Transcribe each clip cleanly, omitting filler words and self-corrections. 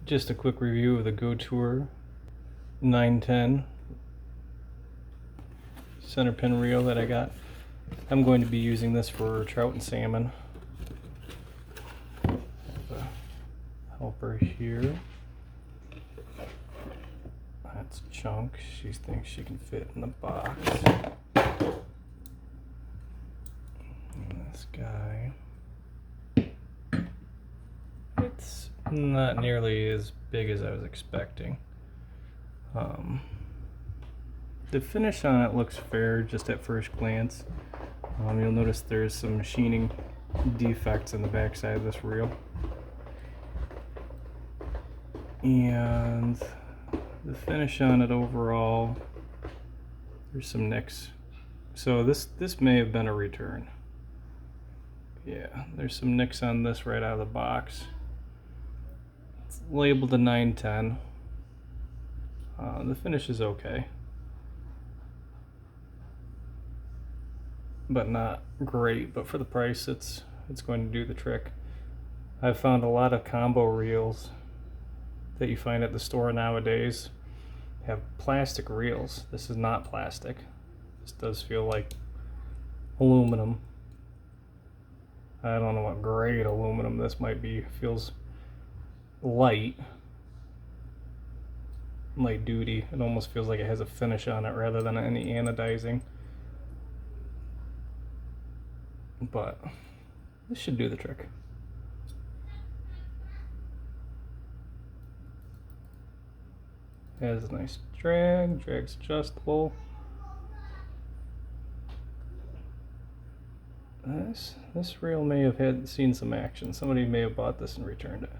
Just a quick review of the Goture 910 center pin reel that I got. I'm going to be using this for trout and salmon. I have a helper here. That's Chunk. She thinks she can fit in the box. And this guy. It's not nearly as big as I was expecting. The finish on it looks fair just at first glance. You'll notice there's some machining defects in the backside of this reel. And the finish on it overall, there's some nicks. So this may have been a return. Yeah, there's some nicks on this right out of the box. It's labeled a 910. The finish is okay, but not great. But for the price, it's going to do the trick. I've found a lot of combo reels that you find at the store nowadays have plastic reels. This is not plastic. This does feel like aluminum. I don't know what grade aluminum this might be. It feels light duty. It almost feels like it has a finish on it rather than any anodizing. But this should do the trick. It has a nice drag's adjustable. This reel may have seen some action. Somebody may have bought this and returned it,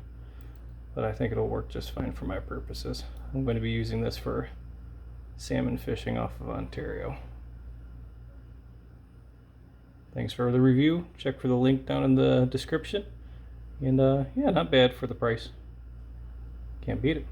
but I think it'll work just fine for my purposes. I'm going to be using this for salmon fishing off of Ontario. Thanks for the review. Check for the link down in the description. And yeah, not bad for the price. Can't beat it.